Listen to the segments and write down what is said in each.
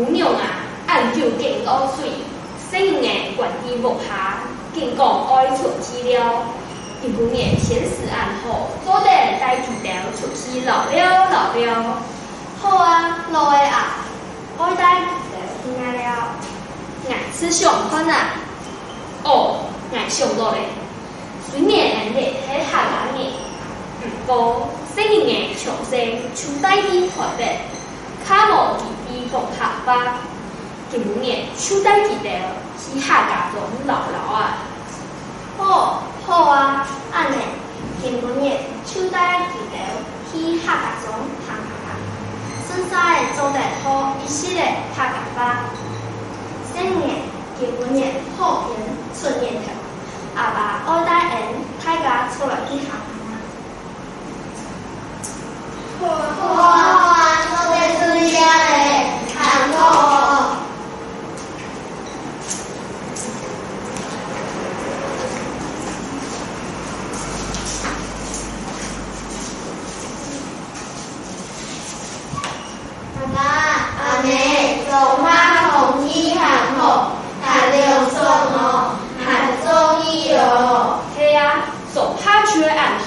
姑娘啊，按旧见高水，新年管地木下，见讲爱出去了。今年先事暗后，做得带几条出去老了。好啊，老的啊，爱带几条听啊了。俺是上看啊，哦，俺上到嘞。虽然俺哋喺下冷嘅，不過新年長盛，出低啲台北，卡無幾啲放下巴。今年出低幾條，去下家中老啊。好啊，按呢，今年手带几条去客家中行行，顺势做得好一系列客家吧。新年今年好运出年头，阿爸爱带人大家出来去行行啊。好啊，做得出力嘞，行好。阿妹，做花红衣行好，大料送哦，还中意哦。係啊，做下出按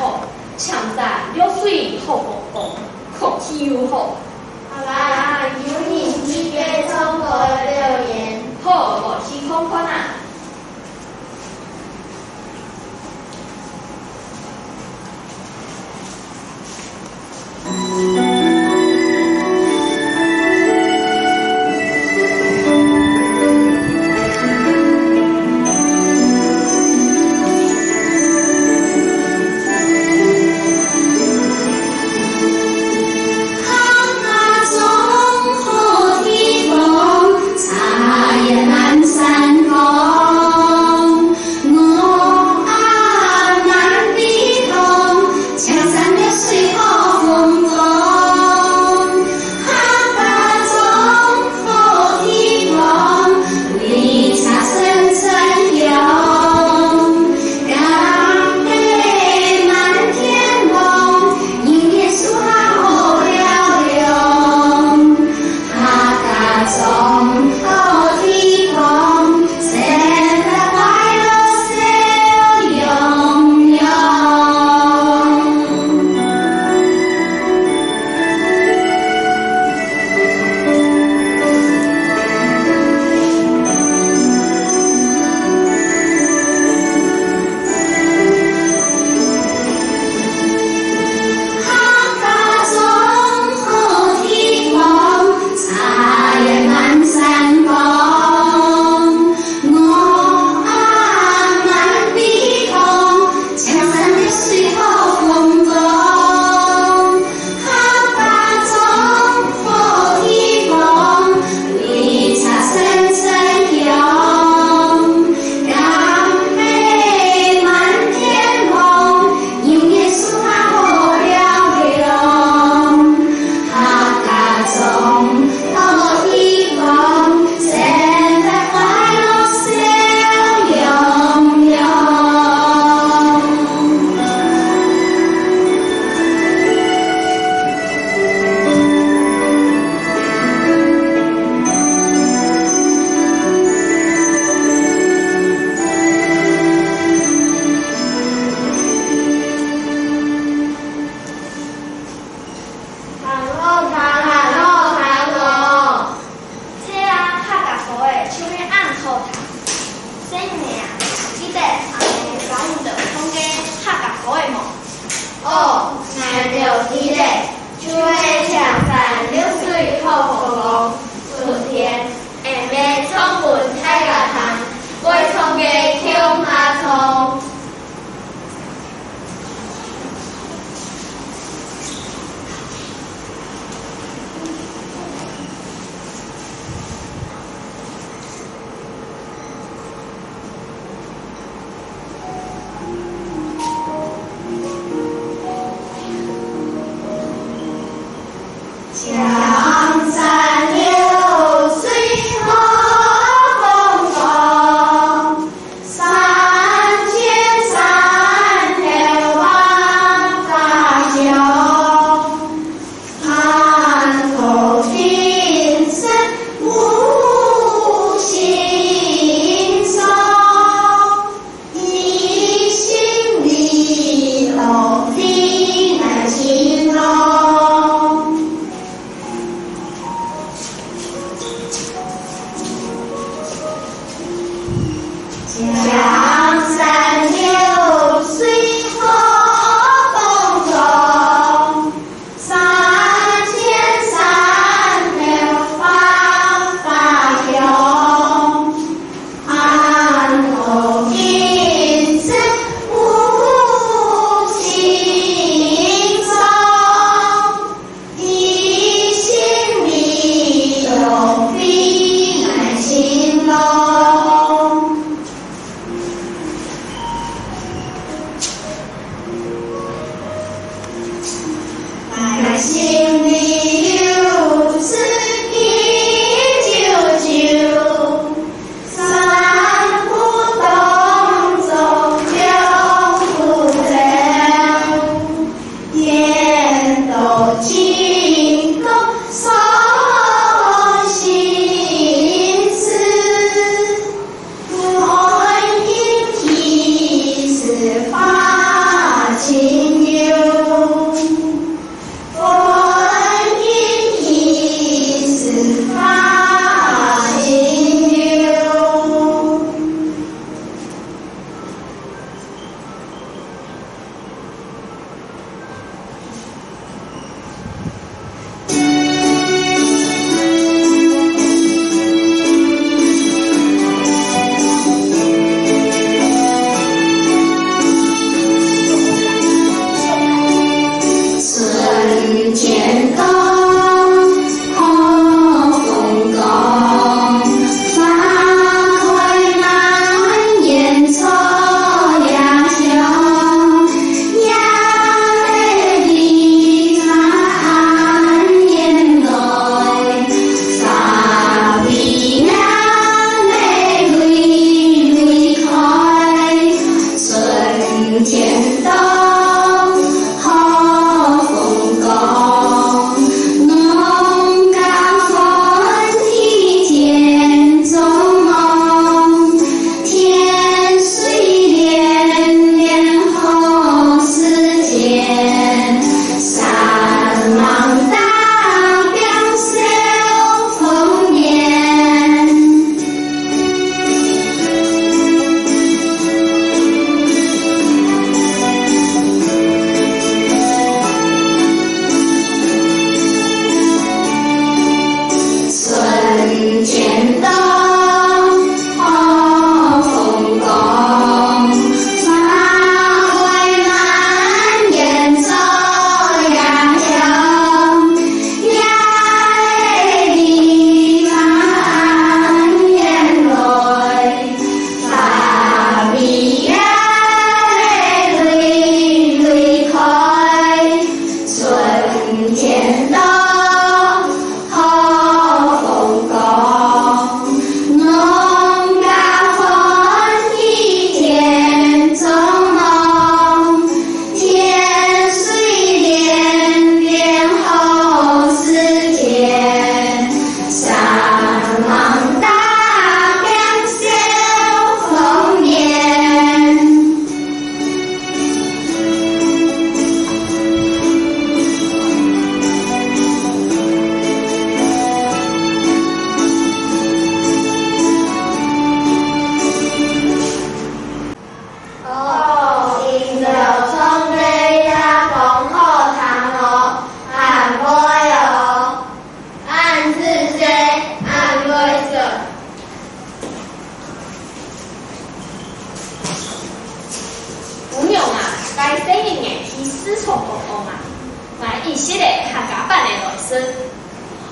身。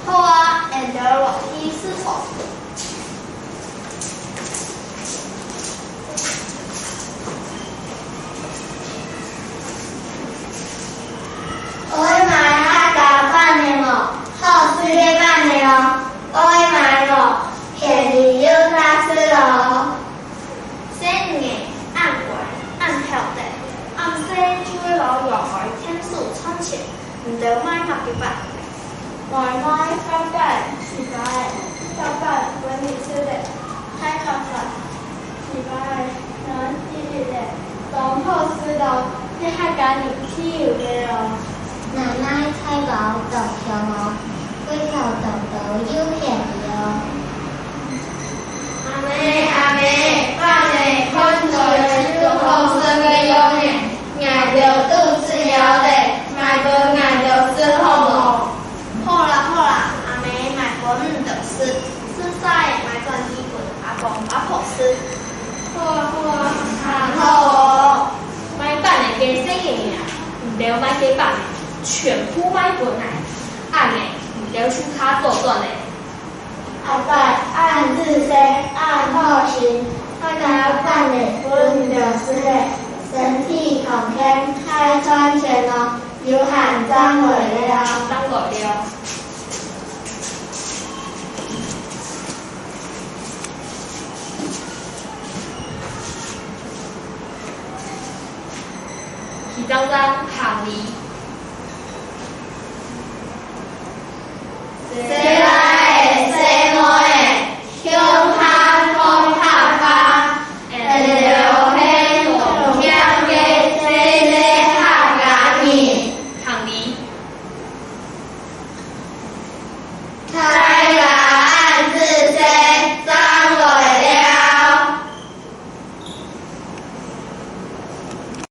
好啊，按照落去思考。我买那个半年了，好吃的半年了，我买了，便宜又大吃了。新年按月按票的，暗時就會攞藥海天數親切，唔到買客幾百。外賣翻街是擺，翻街揾你吃的，開咖啡是擺，然之類的，當好吃的，你還趕你去有嘅咯。奶奶開寶就平咯，龜頭豆豆又便宜哦。阿妹，半年看到有好生的有年，眼就肚子搖的，買個眼就吃好咯。好啦，阿妹買個就是吃晒買個衣服，阿公阿婆吃。好啊，好哦。買半年嘅生意啊，唔了買幾百年。全部買回來，按呢唔了出卡做斷嘞。阿伯按自身按後行，他家半年分就是嘞，身體康健，開穿錢咯，有汗髒回了。當過了。起張行禮。谁来